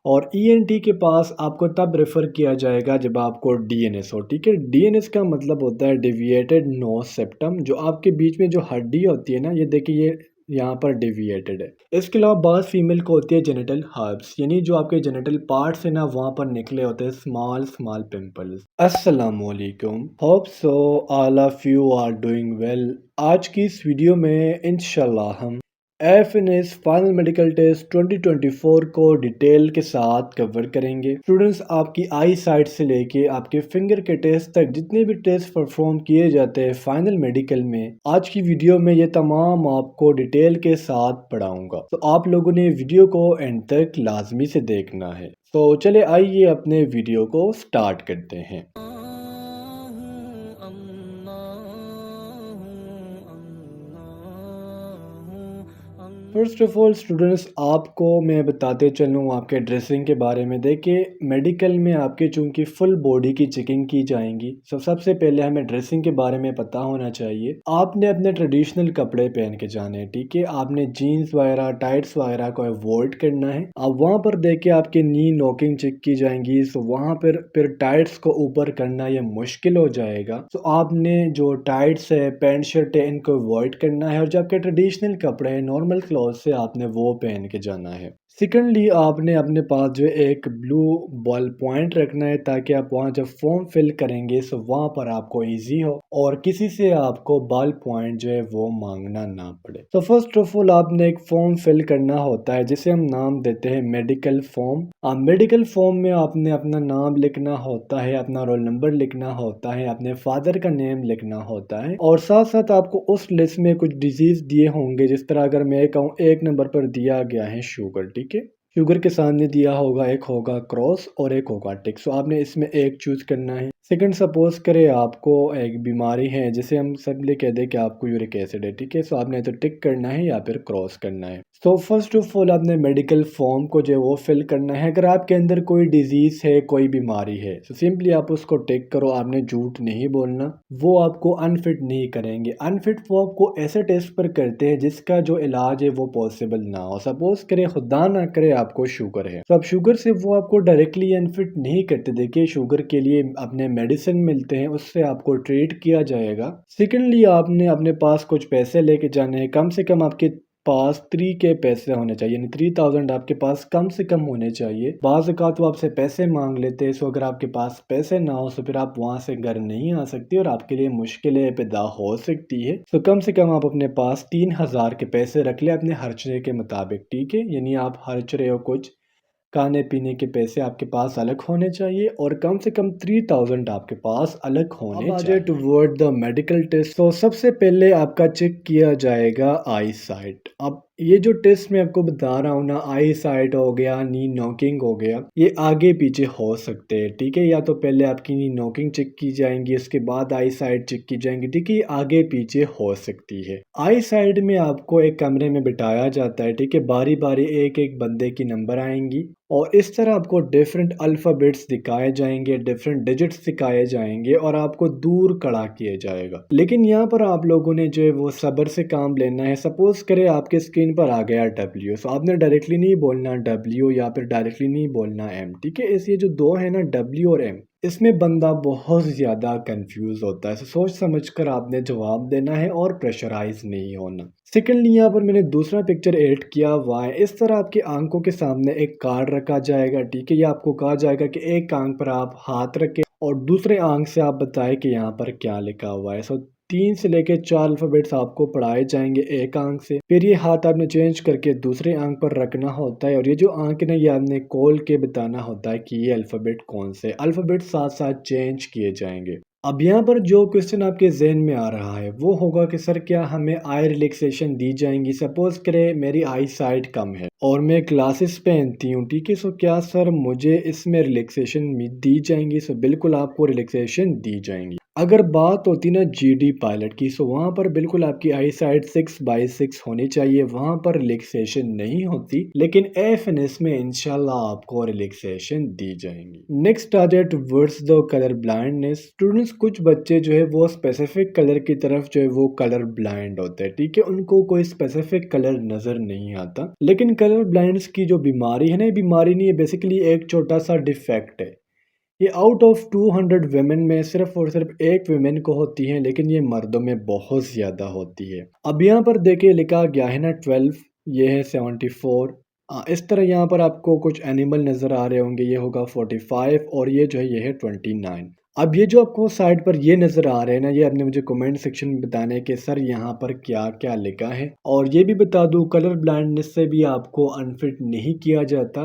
और ईएनटी के पास आपको तब रेफर किया जाएगा जब आपको डीएनएस हो। ठीक है, डीएनएस का मतलब होता है डेविएटेड नोज सेप्टम, जो आपके बीच में जो हड्डी होती है ना, ये देखिए ये यहाँ पर डेविएटेड है। इसके अलावा बाज़ फीमेल को होती है जेनिटल हर्ब्स, यानी जो आपके जेनिटल पार्ट्स है ना, वहाँ पर निकले होते हैं स्मॉल स्मॉल पिंपल्स। अस्सलामुअलैकुम, hope so all of you are doing well. आज की इस वीडियो में इंशाल्लाह हम एफएनएस फाइनल मेडिकल टेस्ट 2024 को डिटेल के साथ कवर करेंगे। स्टूडेंट्स, आपकी आई साइट से लेके आपके फिंगर के टेस्ट तक जितने भी टेस्ट परफॉर्म किए जाते हैं फाइनल मेडिकल में, आज की वीडियो में ये तमाम आपको डिटेल के साथ पढ़ाऊंगा। तो आप लोगों ने वीडियो को एंड तक लाजमी से देखना है। तो चले आइए अपने वीडियो को स्टार्ट करते हैं। फर्स्ट ऑफ ऑल स्टूडेंट्स, आपको मैं बताते चलूँ आपके ड्रेसिंग के बारे में। देखिए, मेडिकल में आपके चूंकि फुल बॉडी की चेकिंग की जाएंगी, तो सबसे पहले हमें ड्रेसिंग के बारे में पता होना चाहिए। आपने अपने ट्रेडिशनल कपड़े पहन के जाने हैं। ठीक है, आपने जीन्स वगैरह टाइट्स वगैरह को अवॉइड करना है। आप वहाँ पर देखिए आपकी नी नॉकिंग चेक की जाएंगी, तो वहाँ पर फिर टाइट्स को ऊपर करना ये मुश्किल हो जाएगा। तो आपने जो टाइट्स है, पैंट शर्ट है, इनको अवॉइड करना है, और जो आपके ट्रेडिशनल कपड़े हैं, नॉर्मल से आपने वो पहन के जाना है। सेकेंडली, आपने अपने पास जो एक ब्लू बॉल पॉइंट रखना है, ताकि आप वहाँ जब फॉर्म फिल करेंगे तो वहाँ पर आपको इजी हो और किसी से आपको बॉल पॉइंट जो है वो मांगना ना पड़े। तो फर्स्ट ऑफ ऑल आपने एक फॉर्म फिल करना होता है जिसे हम नाम देते हैं मेडिकल फॉर्म। मेडिकल फॉर्म में आपने अपना नाम लिखना होता है, अपना रोल नंबर लिखना होता है, अपने फादर का नेम लिखना होता है, और साथ साथ आपको उस लिस्ट में कुछ डिजीज दिए होंगे। जिस तरह अगर मैं कहूँ, एक नंबर पर दिया गया है शुगर। ठीक है, शुगर के सामने दिया होगा, एक होगा क्रॉस और एक होगा टिक। सो आपने इसमें एक चूज करना है। सेकंड, सपोज करें आपको एक बीमारी है जिसे हम सबले कह दें कि आपको यूरिक एसिड है। ठीक है, सो आपने तो टिक करना है या फिर क्रॉस करना है। तो फर्स्ट ऑफ ऑल आपने मेडिकल फॉर्म को जो है वो फिल करना है। अगर आपके अंदर कोई डिजीज है, कोई बीमारी है, तो सिंपली आप उसको टिक करो। आपने झूठ नहीं बोलना, वो आपको अनफिट नहीं करेंगे। अनफिट वो आपको ऐसे टेस्ट पर करते हैं जिसका जो इलाज है वो पॉसिबल ना हो। सपोज करे, खुदा ना करे, आपको शुगर है, तो अब शुगर से वो आपको डायरेक्टली अनफिट नहीं करते। देखिए, शुगर के लिए अपने मेडिसिन मिलते हैं, उससे आपको ट्रीट किया जाएगा। सेकेंडली, आपने अपने पास कुछ पैसे लेके जाने हैं। कम से कम आपके पास 3 के पैसे होने चाहिए, यानी 3000 आपके पास कम से कम होने चाहिए। बाज़ औक़ात वो आपसे पैसे मांग लेते हैं, सो अगर आपके पास पैसे ना हो तो फिर आप वहाँ से घर नहीं आ सकते और आपके लिए मुश्किलें पैदा हो सकती है। तो कम से कम आप अपने पास 3000 के पैसे रख ले अपने खर्चे के मुताबिक। ठीक है, यानी आप खर्च रहे हो कुछ, खाने पीने के पैसे आपके पास अलग होने चाहिए और कम से कम 3000 आपके पास अलग होने चाहिए। टुवर्ड द मेडिकल टेस्ट, तो सबसे पहले आपका चेक किया जाएगा आई साइट। अब ये जो टेस्ट मैं आपको बता रहा हूँ ना, आई साइट हो गया, नी नॉकिंग हो गया, ये आगे पीछे हो सकते हैं। ठीक है, या तो पहले आपकी नी नॉकिंग चेक की जाएंगी, उसके बाद आई साइट चेक की जाएंगी। ठीक है, ये आगे पीछे हो सकती है। आई साइड में आपको एक कमरे में बिठाया जाता है। ठीक है, बारी बारी एक एक बंदे की नंबर आएंगी और इस तरह आपको डिफरेंट अल्फ़ाबेट्स दिखाए जाएंगे, डिफरेंट डिजिट्स दिखाए जाएंगे और आपको दूर खड़ा किया जाएगा। लेकिन यहाँ पर आप लोगों ने जो है वो सब्र से काम लेना है। सपोज करें आपके स्क्रीन पर आ गया डब्ल्यू, तो आपने डायरेक्टली नहीं बोलना डब्ल्यू या फिर डायरेक्टली नहीं बोलना एम। ठीक है, इस ये जो दो है ना, डब्ल्यू और एम, इसमें बंदा बहुत ज़्यादा कंफ्यूज होता है। तो सोच समझ कर आपने जवाब देना है और प्रेशराइज नहीं होना। सेकेंडली, यहाँ पर मैंने दूसरा पिक्चर ऐड किया हुआ है। इस तरह आपकी आंखों के सामने एक कार्ड रखा जाएगा। ठीक है, ये आपको कहा जाएगा कि एक आंख पर आप हाथ रखें और दूसरे आंख से आप बताएं कि यहाँ पर क्या लिखा हुआ है। सो 3 से लेके 4 अल्फ़ाबेट्स आपको पढ़ाए जाएंगे एक आंख से। फिर ये हाथ आपने चेंज करके दूसरे आंख पर रखना होता है और ये जो आंख है ना, ये आपने खोल के बताना होता है कि ये अल्फ़ाबेट कौन से। अल्फ़ाबेट साथ साथ चेंज किए जाएंगे। अब यहाँ पर जो क्वेश्चन आपके जहन में आ रहा है वो होगा कि सर क्या हमें आई रिलैक्सेशन दी जाएंगी। सपोज करें मेरी आई साइट कम है और मैं ग्लासेस पहनती हूँ। ठीक है, सो क्या सर मुझे इसमें रिलैक्सेशन दी जाएंगी? सो बिल्कुल आपको रिलैक्सेशन दी जाएंगी। अगर बात होती ना जीडी पायलट की, सो वहाँ पर बिल्कुल आपकी आई साइड 6/6 होनी चाहिए, वहाँ पर रिलैक्सेशन नहीं होती, लेकिन एफएनएस में इंशाल्लाह आपको रिलैक्सेशन दी जाएंगी। नेक्स्ट आ जाए towards the colour blindness. Students, कुछ बच्चे जो है वो स्पेसिफिक कलर की तरफ जो है वो कलर ब्लाइंड होते हैं, ठीक है, उनको कोई स्पेसिफिक कलर नजर नहीं आता। लेकिन कलर ब्लाइंड्स की जो बीमारी है ना, ये बीमारी नहीं है, बेसिकली एक छोटा सा डिफेक्ट है। ये आउट ऑफ 200 वेमेन में सिर्फ और सिर्फ एक वेमेन को होती है, लेकिन ये मर्दों में बहुत ज़्यादा होती है। अब यहाँ पर देखिए लिखा गया है ना 12, ये है 74। इस तरह यहाँ पर आपको कुछ एनिमल नज़र आ रहे होंगे, ये होगा 45 और ये जो है ये है 29। अब ये जो आपको साइड पर ये नज़र आ रहे हैं ना, ये आपने मुझे कमेंट सेक्शन में बताना है कि सर यहाँ पर क्या क्या लिखा है। और ये भी बता दूँ, कलर ब्लाइंडनेस से भी आपको अनफिट नहीं किया जाता,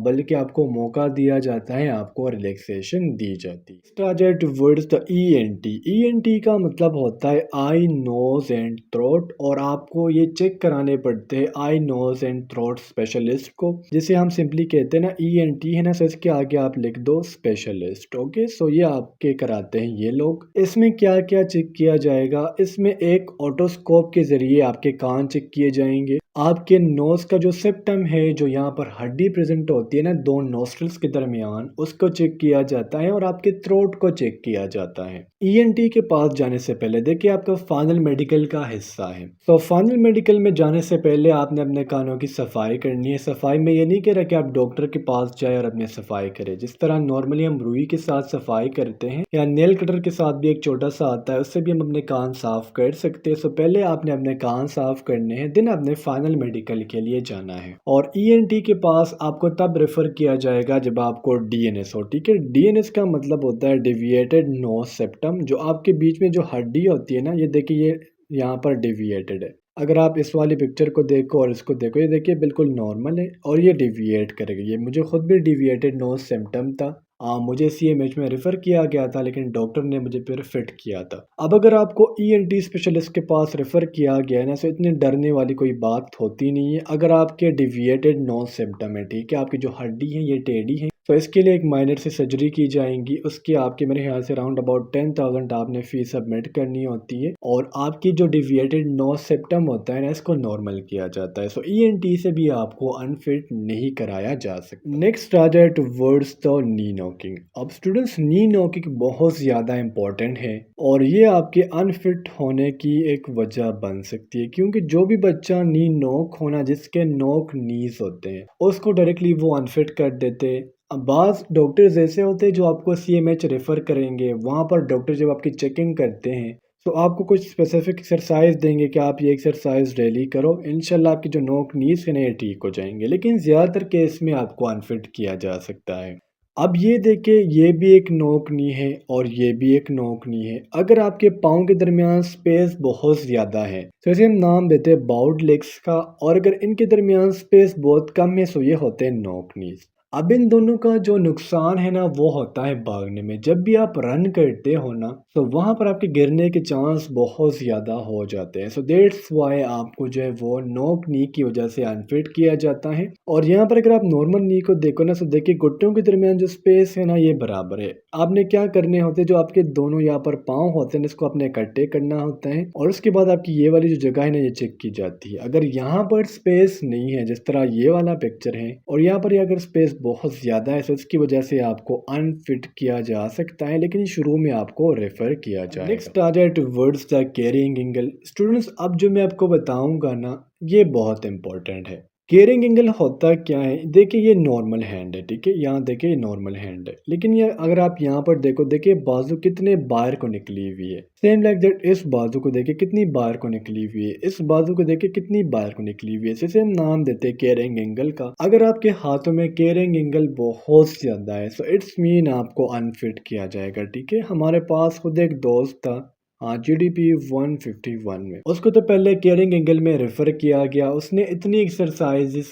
बल्कि आपको मौका दिया जाता है, आपको रिलैक्सेशन दी जाती है। Start towards the ENT. ENT का मतलब होता है आई नोज एंड थ्रोट, और आपको ये चेक कराने पड़ते हैं आई नोज एंड थ्रोट स्पेशलिस्ट को, जिसे हम सिंपली कहते हैं ना ईएनटी है ना, सो इसके आगे आप लिख दो स्पेशलिस्ट। ओके, सो ये आपके कराते हैं ये लोग। इसमें क्या क्या चेक किया जाएगा, इसमें एक ऑटोस्कोप के जरिए आपके कान चेक किए जाएंगे, आपके नोज का जो सेप्टम है, जो यहाँ पर हड्डी प्रेजेंट होती है ना दो नोस्ट्रल्स के दरमियान, उसको चेक किया जाता है, और आपके थ्रोट को चेक किया जाता है। ईएनटी के पास जाने से पहले देखिए आपका फाइनल मेडिकल का हिस्सा है, तो फाइनल मेडिकल में जाने से पहले आपने अपने कानों की सफाई करनी है। सफाई में ये नहीं कह रहा कि आप डॉक्टर के पास जाए और अपनी सफाई करें, जिस तरह नॉर्मली हम रुई के साथ सफाई करते हैं या नेल कटर के साथ भी एक छोटा सा आता है, उससे भी हम अपने कान साफ कर सकते हैं। सो पहले आपने अपने कान साफ करने हैं, देन आपने फाइनल मेडिकल के लिए जाना है। और ईएनटी के पास आपको तब रेफर किया जाएगा जब आपको डीएनएस हो, ठीक है। डीएनएस का मतलब होता है डेविएटेड नोज सेप्टम, जो आपके बीच में जो हड्डी होती है ना, ये देखिए ये यहाँ पर डेविएटेड है। अगर आप इस वाली पिक्चर को देखो और इसको देखो, ये देखिए बिल्कुल नॉर्मल है, और ये डिविएट करेगा। ये मुझे खुद भी डिविएटेड नोज सिम्टम था, मुझे सीएमएच में रेफर किया गया था, लेकिन डॉक्टर ने मुझे फिर फिट किया था। अब अगर आपको ईएनटी स्पेशलिस्ट के पास रेफर किया गया है ना, तो इतनी डरने वाली कोई बात होती नहीं है। अगर आपके डिविएटेड नोज सिम्टम है, ठीक है, आपकी जो हड्डी है ये टेढ़ी है, तो इसके लिए एक माइनर से सर्जरी की जाएंगी। उसकी आपके मेरे ख्याल से अराउंड अबाउट 10,000 आपने फीस सबमिट करनी होती है, और आपकी जो डिविएटेड नोज सेप्टम होता है ना, इसको नॉर्मल किया जाता है। सो ईएनटी से भी आपको अनफिट नहीं कराया जा सकता। नेक्स्ट आ जाए टुवर्ड्स द नी नॉकिंग। अब स्टूडेंट्स, नी नॉकिंग बहुत ज़्यादा इंपॉर्टेंट है, और ये आपके अनफिट होने की एक वजह बन सकती है, क्योंकि जो भी बच्चा नी नॉक होना, जिसके नॉक नीज होते हैं, उसको डायरेक्टली वो अनफिट कर देते हैं। अब बाज़ डॉक्टर्स ऐसे होते हैं जो आपको सीएमएच रेफ़र करेंगे, वहाँ पर डॉक्टर जब आपकी चेकिंग करते हैं, तो आपको कुछ स्पेसिफिक एक्सरसाइज देंगे कि आप ये एक्सरसाइज डेली करो, इंशाल्लाह आपकी जो नोक नीज है ना ये ठीक हो जाएंगे। लेकिन ज़्यादातर केस में आपको अनफिट किया जा सकता है। अब ये देखिए, ये भी एक नोक नी है और ये भी एक नोक नी है। अगर आपके पाँव के दरमियान स्पेस बहुत ज़्यादा है, तो इसे हम नाम देते हैं बाउड लेग्स का, और अगर इनके दरमियान स्पेस बहुत कम है, तो ये होते हैं नोक नीज। अब इन दोनों का जो नुकसान है ना, वो होता है भागने में। जब भी आप रन करते हो ना, तो वहाँ पर आपके गिरने के चांस बहुत ज़्यादा हो जाते हैं। सो दैट्स वाई आपको जो है वो नोक नी की वजह से अनफिट किया जाता है। और यहाँ पर अगर आप नॉर्मल नी को देखो ना, तो देखिए घुटनों के दरमियान जो स्पेस है ना, ये बराबर है। आपने क्या करने होते हैं, जो आपके दोनों यहाँ पर पाँव होते हैं, इसको आपने इकट्ठे करना होता है, और उसके बाद आपकी ये वाली जो जगह है ना, ये चेक की जाती है। अगर यहाँ पर स्पेस नहीं है, जिस तरह ये वाला पिक्चर है, और यहाँ पर अगर स्पेस बहुत ज़्यादा है, तो इसकी वजह से आपको अनफिट किया जा सकता है, लेकिन शुरू में आपको रेफर किया जाए। नेक्स्ट आ जाए towards the carrying angle. Students, अब जो मैं आपको बताऊंगा ना, ये बहुत इंपॉर्टेंट है। कैरिंग एंगल होता क्या है, देखिए ये नॉर्मल हैंड है, ठीक है, यहाँ देखिए ये नॉर्मल हैंड है, लेकिन ये अगर आप यहाँ पर देखो, देखिए बाजू कितने बाहर को निकली हुई है। सेम लाइक दैट, इस बाजू को देखिए कितनी बाहर को निकली हुई है, इस बाजू को देखिए कितनी बाहर को निकली हुई है। इसे हम नाम देते हैं कैरिंग एंगल का। अगर आपके हाथों में कैरिंग एंगल बहुत ज्यादा है, सो इट्स मीन आपको अनफिट किया जाएगा, ठीक है। हमारे पास खुद एक दोस्त था, हाँ, जीडीपी 151 में, उसको तो पहले केयरिंग एंगल में रेफर किया गया। उसने इतनी एक्सरसाइजेस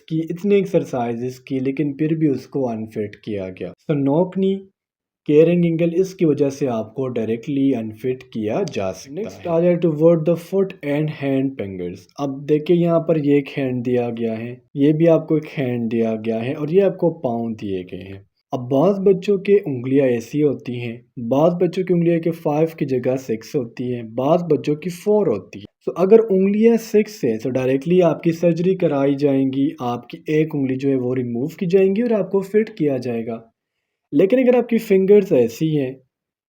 की, लेकिन फिर भी उसको अनफिट किया गया। तो नॉकनी केयरिंग एंगल, इसकी वजह से आपको डायरेक्टली अनफिट किया जा सकता है। नेक्स्ट आ जाए toward the foot and hand fingers. अब देखिए यहाँ पर ये एक हैंड दिया गया है, ये भी आपको एक हैंड दिया गया है, और ये आपको पाँव दिए गए हैं। अब बाज़ बच्चों की उँगलियाँ ऐसी होती हैं, बाज़ बच्चों की उँगलियाँ के 5 की जगह 6 होती हैं, बाज़ बच्चों की 4 होती है। तो अगर उँगलियाँ 6 है तो डायरेक्टली आपकी सर्जरी कराई जाएँगी, आपकी एक उँगली जो है वो रिमूव की जाएँगी और आपको फिट किया जाएगा। लेकिन अगर आपकी फिंगर्स ऐसी हैं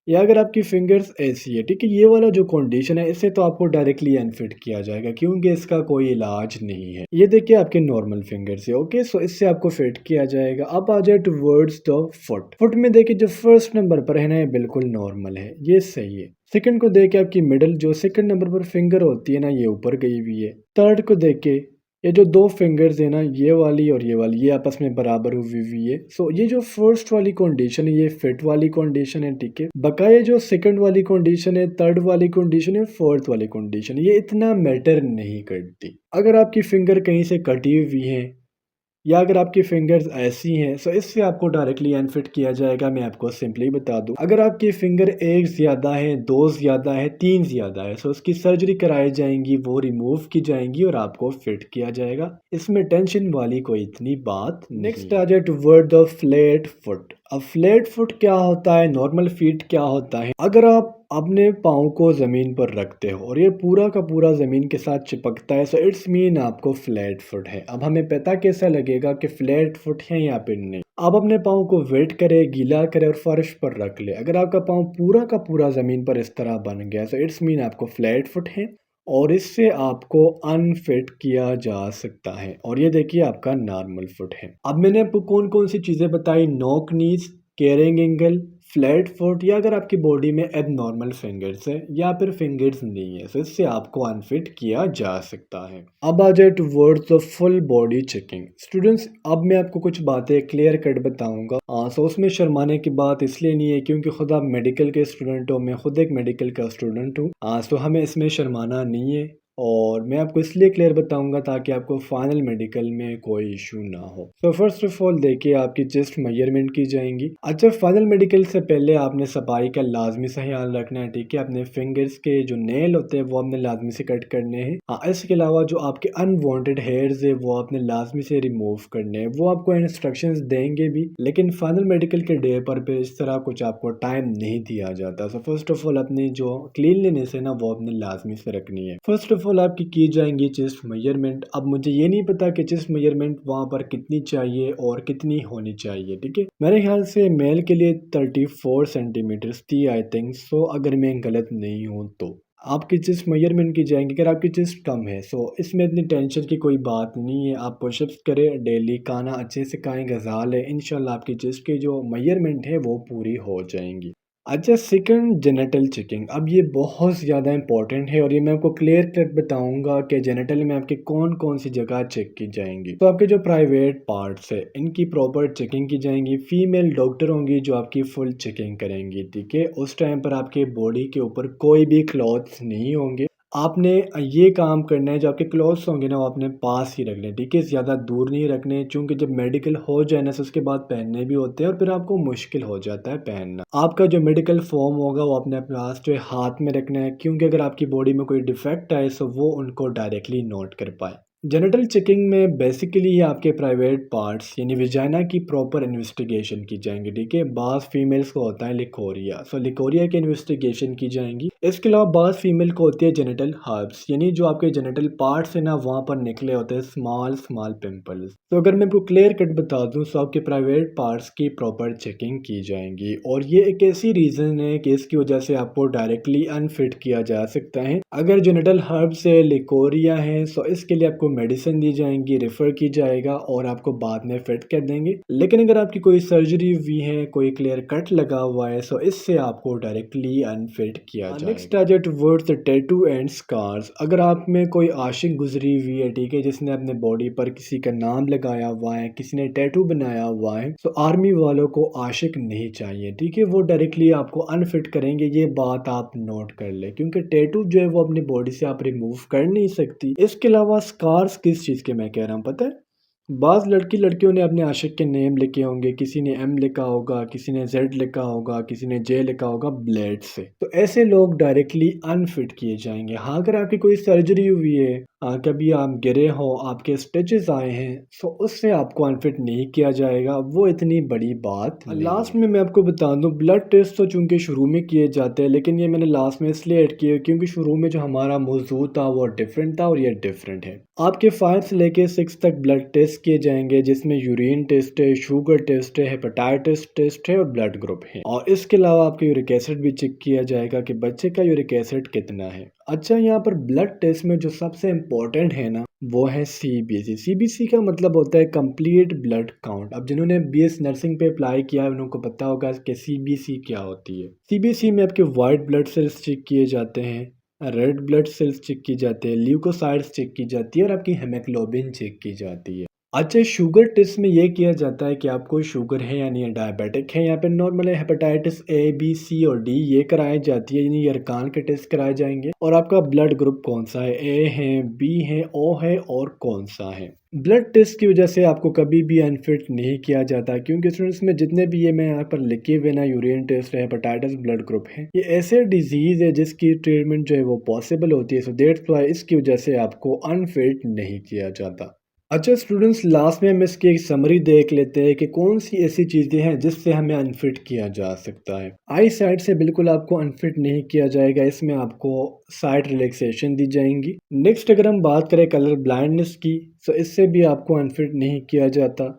या अगर आपकी फिंगर्स ऐसी है, ठीक है, ये वाला जो कंडीशन है इससे तो आपको डायरेक्टली अनफिट किया जाएगा क्योंकि इसका कोई इलाज नहीं है। ये देखिए आपके नॉर्मल फिंगर्स है, ओके, सो इससे आपको फिट किया जाएगा। अब आ जाए टुवर्ड्स द फुट। फुट में देखिए जो फर्स्ट नंबर पर है ना, ये बिल्कुल नॉर्मल है, ये सही है। सेकंड को देख के आपकी मिडल जो सेकंड नंबर पर फिंगर होती है ना, ये ऊपर गई हुई है। थर्ड को देख के ये जो दो फिंगर्स है ना, ये वाली और ये वाली, ये आपस में बराबर हुई हुई है। सो ये जो फर्स्ट वाली कंडीशन है ये फिट वाली कंडीशन है, ठीक है। बकाया जो सेकंड वाली कंडीशन है, थर्ड वाली कंडीशन है, फोर्थ वाली कंडीशन है, ये इतना मैटर नहीं करती। अगर आपकी फिंगर कहीं से कटी हुई है या अगर आपकी फिंगर्स ऐसी हैं, सो इससे आपको डायरेक्टली अनफिट किया जाएगा। मैं आपको सिंपली बता दूं, अगर आपकी फिंगर एक ज़्यादा है, दो ज़्यादा है, तीन ज़्यादा है, सो उसकी सर्जरी कराई जाएंगी, वो रिमूव की जाएंगी और आपको फिट किया जाएगा। इसमें टेंशन वाली कोई इतनी बात नहीं। नेक्स्ट आ जाए टुवर्ड द फ्लैट फुट। अब फ्लैट फुट क्या होता है, नॉर्मल फीट क्या होता है? अगर आप अपने पाँव को ज़मीन पर रखते हो और ये पूरा का पूरा ज़मीन के साथ चिपकता है, सो इट्स मीन आपको फ्लैट फुट है। अब हमें पता कैसा लगेगा कि फ्लैट फुट है या फिर नहीं? आप अपने पाँव को वेट करें, गीला करें और फर्श पर रख ले। अगर आपका पाँव पूरा का पूरा ज़मीन पर इस तरह बन गया, सो इट्स मीन आपको फ्लैट फुट है और इससे आपको अनफिट किया जा सकता है। और ये देखिए आपका नॉर्मल फुट है। अब मैंने आपको कौन कौन सी चीज़ें बताई, नॉक नीज, कैरिंग एंगल, फ्लैट फुट, या अगर आपकी बॉडी में एबनॉर्मल फिंगर्स है या फिर फिंगर्स नहीं है, तो इससे आपको अनफिट किया जा सकता है। अब आ जाए towards the full body checking. Students, अब मैं आपको कुछ बातें क्लियर कट बताऊंगा। सो उसमें शर्माने की बात इसलिए नहीं है क्योंकि खुद आप मेडिकल के स्टूडेंट हो, मैं खुद एक मेडिकल का स्टूडेंट हूँ। सो हमें इसमें शर्माना नहीं है और मैं आपको इसलिए क्लियर बताऊंगा ताकि आपको फाइनल मेडिकल में कोई इशू ना हो। तो फर्स्ट ऑफ ऑल देखिए आपकी चेस्ट मेजरमेंट की जाएंगी। अच्छा, फाइनल मेडिकल से पहले आपने सफाई का लाजमी सा ख्याल रखना है, ठीक है। अपने फिंगर्स के जो नेल होते हैं वो आपने लाजमी से कट करने हैं। हाँ, इसके अलावा जो आपके अनवांटेड हेयर्स है वो आपने लाजमी से रिमूव करने हैं। वो आपको इंस्ट्रक्शंस देंगे भी, लेकिन फाइनल मेडिकल के डे पर भी इस तरह कुछ आपको टाइम नहीं दिया जाता। सो फर्स्ट ऑफ ऑल अपनी जो क्लीनलीनेस है ना वो आपने लाजमी से रखनी है। फर्स्ट ऑफ ऑल आपकी की जाएंगी चेस्ट मेजरमेंट। अब मुझे ये नहीं पता कि चेस्ट मेजरमेंट वहाँ पर कितनी चाहिए और कितनी होनी चाहिए, ठीक है। मेरे ख्याल से मेल के लिए 34 सेंटीमीटर्स थी, आई थिंक सो, अगर मैं गलत नहीं हूँ तो। आपकी चेस्ट मेजरमेंट की जाएंगी। अगर आपकी चेस्ट कम है सो इसमें इतनी टेंशन की कोई बात नहीं है। आप पुशअप्स करें डेली, खाना अच्छे से खाएं, गज़ा लें, इंशाल्लाह आपकी चेस्ट की जो मेजरमेंट है वो पूरी हो जाएंगी। अच्छा, सेकंड जेनिटल चेकिंग। अब ये बहुत ज़्यादा इंपॉर्टेंट है और ये मैं आपको क्लियर कट बताऊंगा कि जेनिटल में आपके कौन कौन सी जगह चेक की जाएंगी। तो आपके जो प्राइवेट पार्ट्स है इनकी प्रॉपर चेकिंग की जाएंगी। फीमेल डॉक्टर होंगी जो आपकी फुल चेकिंग करेंगी, ठीक है। उस टाइम पर आपके बॉडी के ऊपर कोई भी क्लॉथ्स नहीं होंगे। आपने ये काम करना है, जो आपके क्लॉथ्स होंगे ना वो अपने पास ही रखने, ठीक है, ज़्यादा दूर नहीं रखने, क्योंकि जब मेडिकल हो जाए ना तो उसके बाद पहनने भी होते हैं और फिर आपको मुश्किल हो जाता है पहनना। आपका जो मेडिकल फॉर्म होगा वो अपने पास जो है हाथ में रखना है, क्योंकि अगर आपकी बॉडी में कोई डिफेक्ट आए तो वो उनको डायरेक्टली नोट कर पाए। जेनिटल चेकिंग में बेसिकली आपके प्राइवेट पार्ट्स यानी विजाइना की प्रॉपर इन्वेस्टिगेशन की जाएंगी, ठीक है। बास फीमेल्स को होता है लिकोरिया, सो लिकोरिया की इन्वेस्टिगेशन की जाएंगी। इसके अलावा बास फीमेल को होती है जेनिटल हर्ब्स, यानी जो आपके जेनिटल पार्ट्स है ना वहाँ पर निकले होते हैं स्मॉल स्मॉल पिंपल्स। तो अगर मैं आपको क्लियर कट बता दूँ तो आपके प्राइवेट पार्ट्स की प्रॉपर चेकिंग की जाएंगी और ये एक ऐसी रीज़न है कि इसकी वजह से आपको डायरेक्टली अनफिट किया जा सकता है। अगर जेनिटल हर्ब्स से लिकोरिया है तो इसके लिए आपको मेडिसिन दी जाएंगी, रेफर की जाएगा और आपको बाद में फिट कर देंगे। लेकिन अगर आपकी कोई सर्जरी हुई है, कोई क्लियर कट लगा हुआ है, तो इससे आपको डायरेक्टली अनफिट किया जाएगा। नेक्स्ट आ जाए towards the tattoo and scars. अगर आप में कोई आशिक गुजरी हुई है, ठीक है, जिसने अपने बॉडी पर किसी का नाम लगाया हुआ है, किसी ने टैटू बनाया हुआ है, तो आर्मी वालों को आशिक नहीं चाहिए, ठीक है। वो डायरेक्टली आपको अनफिट करेंगे, ये बात आप नोट कर ले, क्योंकि टैटू जो है वो अपनी बॉडी से आप रिमूव कर नहीं सकती। इसके अलावा स्कार्स किस चीज़ के मैं कह रहा हूँ पता है? बाज़ लड़कियों ने अपने आशिक के नेम लिखे होंगे, किसी ने एम लिखा होगा, किसी ने जेड लिखा होगा, किसी ने जे लिखा होगा ब्लेड से। तो ऐसे लोग डायरेक्टली अनफिट किए जाएंगे। हाँ, अगर आपकी कोई सर्जरी हुई है, कभी आप गिरे हो, आपके स्टिचेस आए हैं, तो उससे आपको अनफिट नहीं किया जाएगा, वो इतनी बड़ी बात नहीं लास्ट में मैं आपको बता दूं, ब्लड टेस्ट तो चूंकि शुरू में किए जाते हैं, लेकिन ये मैंने लास्ट में इसलिए ऐड किया क्योंकि शुरू में जो हमारा मौजू था वो डिफरेंट था और ये डिफरेंट है। आपके 5 से लेके 6 तक ब्लड टेस्ट किए जाएंगे, जिसमें यूरिन टेस्ट है, शुगर टेस्ट है, हेपेटाइटिस टेस्ट है और ब्लड ग्रुप है। और इसके अलावा आपका यूरिक एसिड भी चेक किया जाएगा कि बच्चे का यूरिक एसिड कितना है। अच्छा, यहाँ पर ब्लड टेस्ट में जो सबसे इम्पोर्टेंट है ना, वो है सीबीसी। सीबीसी का मतलब होता है कंप्लीट ब्लड काउंट। अब जिन्होंने बीएस नर्सिंग पे अप्लाई किया है उनको पता होगा कि सीबीसी क्या होती है। सीबीसी में आपके वाइट ब्लड सेल्स चेक किए जाते हैं, रेड ब्लड सेल्स चेक की जाते हैं, ल्यूकोसाइट्स चेक की जाती है और आपकी हेमोग्लोबिन चेक की जाती है। अच्छा, शुगर टेस्ट में ये किया जाता है कि आपको शुगर है यानी डायबिटिक है। यहाँ पे नॉर्मल है, हेपेटाइटिस ए बी सी और डी ये कराई जाती है, यानी यरकान के टेस्ट कराए जाएंगे। और आपका ब्लड ग्रुप कौन सा है, ए है, बी है, ओ है और कौन सा है। ब्लड टेस्ट की वजह से आपको कभी भी अनफिट नहीं किया जाता, क्योंकि स्टूडेंट्स में जितने भी ये मैं यहाँ पर लिखे हुए ना, यूरिन टेस्ट है, हेपेटाइटिस ब्लड ग्रुप है, ये ऐसे डिजीज है जिसकी ट्रीटमेंट जो है वो पॉसिबल होती है। सो दैट्स व्हाई इसकी वजह से आपको अनफिट नहीं किया जाता। अच्छा स्टूडेंट्स, लास्ट में हम इसकी एक समरी देख लेते हैं कि कौन सी ऐसी चीज़ें हैं जिससे हमें अनफिट किया जा सकता है। आई साइड से बिल्कुल आपको अनफिट नहीं किया जाएगा, इसमें आपको साइड रिलैक्सेशन दी जाएंगी। नेक्स्ट अगर हम बात करें कलर ब्लाइंडनेस की, तो इससे भी आपको अनफिट नहीं किया जाता।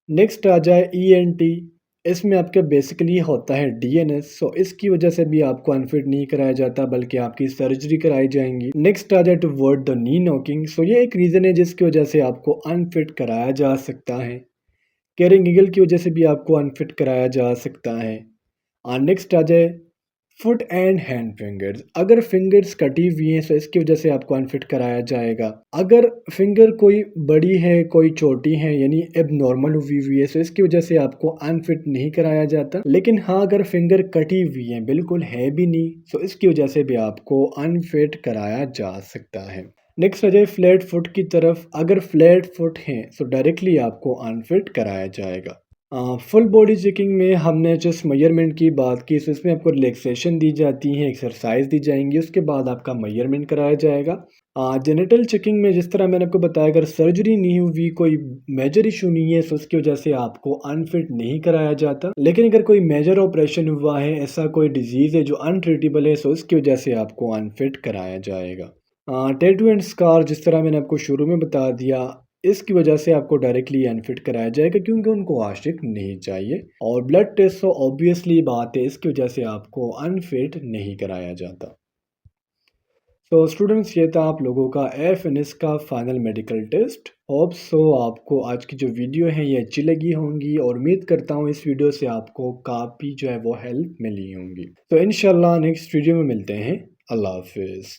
नेक्स्ट आ जाए ईएनटी, इसमें आपका बेसिकली होता है डीएनएस, सो इसकी वजह से भी आपको अनफिट नहीं कराया जाता बल्कि आपकी सर्जरी कराई जाएंगी। नेक्स्ट आ जाए toward the knee knocking, so ये एक रीज़न है जिसकी वजह से आपको अनफिट कराया जा सकता है। कैरिंग ईगल की वजह से भी आपको अनफिट कराया जा सकता है। नेक्स्ट आ जाए फुट एंड हैंड फिंगर्स, अगर फिंगर्स कटी हुई हैं तो इसकी वजह से आपको अनफिट कराया जाएगा। अगर फिंगर कोई बड़ी है कोई छोटी है यानी एब नॉर्मल हुई हुई है तो इसकी वजह से आपको अनफिट नहीं कराया जाता। लेकिन हाँ, अगर फिंगर कटी हुई है बिल्कुल है भी नहीं तो इसकी वजह से भी आपको अनफिट कराया जा सकता है। नेक्स्ट आ जाए फ्लैट फुट की तरफ, अगर फ्लैट फुट है तो डायरेक्टली आपको अनफिट कराया जाएगा। फुल बॉडी चेकिंग में हमने जस्ट मेजरमेंट की बात की, तो इसमें आपको रिलैक्सेशन दी जाती है, एक्सरसाइज दी जाएंगी, उसके बाद आपका मेजरमेंट कराया जाएगा। जेनिटल चेकिंग में जिस तरह मैंने आपको बताया, अगर सर्जरी नहीं हुई, कोई मेजर इशू नहीं है, तो उसकी वजह से आपको अनफिट नहीं कराया जाता। लेकिन अगर कोई मेजर ऑपरेशन हुआ है, ऐसा कोई डिजीज़ है जो अनट्रीटेबल है, तो उसकी वजह से आपको अनफिट कराया जाएगा। टैटू एंड स्कार, जिस तरह मैंने आपको शुरू में बता दिया, इसकी वजह से आपको डायरेक्टली अनफिट कराया जाएगा क्योंकि उनको आशिक नहीं चाहिए। और ब्लड टेस्ट तो ऑब्वियसली बात है, इसकी वजह से आपको अनफिट नहीं कराया जाता। तो स्टूडेंट्स, ये था आप लोगों का एफएनएस का final medical test. Hope so आपको आज की जो वीडियो है ये अच्छी लगी होंगी और उम्मीद करता हूँ इस वीडियो से आपको काफ़ी जो है वो हेल्प मिली होंगी। तो इंशाल्लाह नेक्स्ट वीडियो में मिलते हैं। अल्लाह हाफिज़।